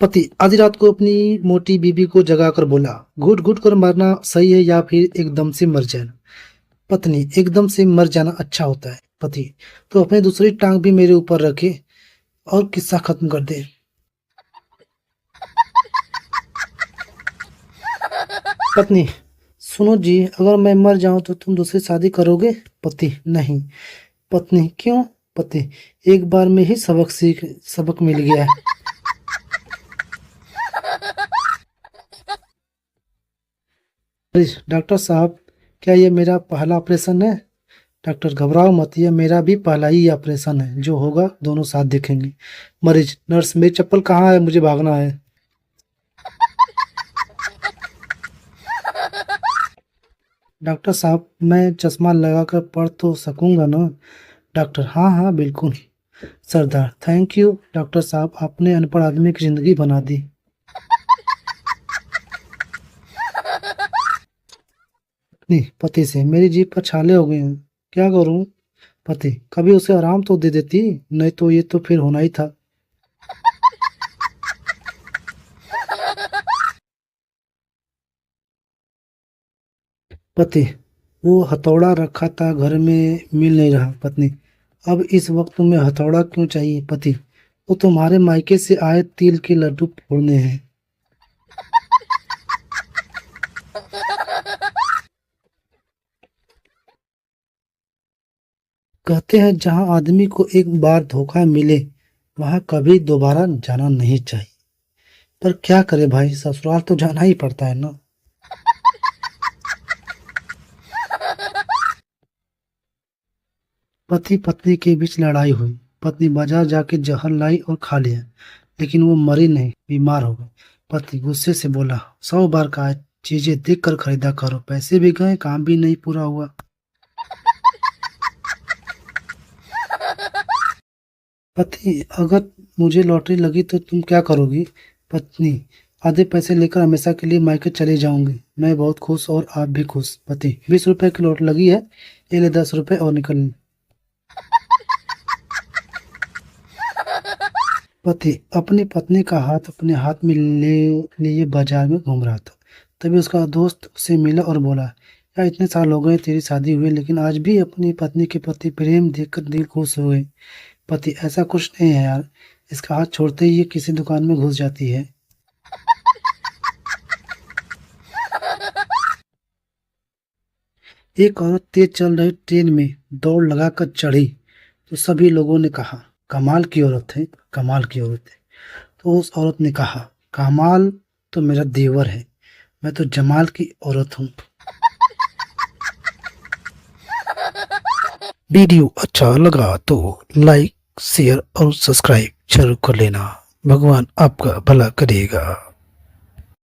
पति आधी रात को अपनी मोटी बीबी को जगाकर बोला, घुट घुट कर मरना सही है या फिर एकदम से मर जाना? पत्नी, एकदम से मर जाना अच्छा होता है। पति, तो अपनी दूसरी टांग भी मेरे ऊपर रखे और किस्सा खत्म कर दे। पत्नी, सुनो जी, अगर मैं मर जाऊं तो तुम दूसरी शादी करोगे? पति, नहीं। पत्नी, क्यों? पति, एक बार में ही सबक मिल गया है। अरे डॉक्टर साहब, क्या ये मेरा पहला ऑपरेशन है? डॉक्टर, घबराओ मत, ये मेरा भी पहला ही ऑपरेशन है, जो होगा दोनों साथ देखेंगे। मरीज, नर्स, मेरी चप्पल कहाँ है? मुझे भागना है। डॉक्टर साहब, मैं चश्मा लगाकर पढ़ तो सकूंगा ना? डॉक्टर, हाँ हाँ बिल्कुल। सरदार, थैंक यू डॉक्टर साहब, आपने अनपढ़ आदमी की जिंदगी बना दी। नहीं, पति से, मेरी जीभ पर छाले हो गए हैं, क्या करूं? पति, कभी उसे आराम तो दे देती, नहीं तो ये तो फिर होना ही था। पति, वो हथौड़ा रखा था घर में, मिल नहीं रहा। पत्नी, अब इस वक्त तुम्हें हथौड़ा क्यों चाहिए? पति, वो तुम्हारे मायके से आए तिल के लड्डू फोड़ने हैं। कहते हैं जहां आदमी को एक बार धोखा मिले वहां कभी दोबारा जाना नहीं चाहिए, पर क्या करे भाई, ससुराल तो जाना ही पड़ता है ना। पति पत्नी के बीच लड़ाई हुई। पत्नी बाजार जाके जहर लाई और खा लिया, लेकिन वो मरी नहीं, बीमार हो गई। पति गुस्से से बोला, 100 बार कहा है, चीजें देख कर खरीदा करो, पैसे भी गए, काम भी नहीं पूरा हुआ। पति, अगर मुझे लॉटरी लगी तो तुम क्या करोगी? पत्नी, आधे पैसे लेकर हमेशा के लिए मायके चले जाऊंगी, मैं बहुत खुश और आप भी खुश। पति, 20 रुपए की लॉटरी लगी है, ये ले 10 रुपए और निकल। पति अपनी पत्नी का हाथ अपने हाथ में ले लिए बाजार में घूम रहा था, तभी उसका दोस्त उसे मिला और बोला, यार इतने साल हो गए तेरी शादी हुई, लेकिन आज भी अपनी पत्नी के प्रति प्रेम देखकर दिल खुश हो गए। पति, ऐसा कुछ नहीं है यार, इसका हाथ छोड़ते ही ये किसी दुकान में घुस जाती है। एक औरत तेज चल रही ट्रेन में दौड़ लगाकर चढ़ी, तो सभी लोगों ने कहा, कमाल की औरत है, कमाल की औरत है। तो उस औरत ने कहा, कमाल तो मेरा देवर है, मैं तो जमाल की औरत हूँ। वीडियो अच्छा लगा तो लाइक, शेयर और सब्सक्राइब जरूर कर लेना। भगवान आपका भला करेगा।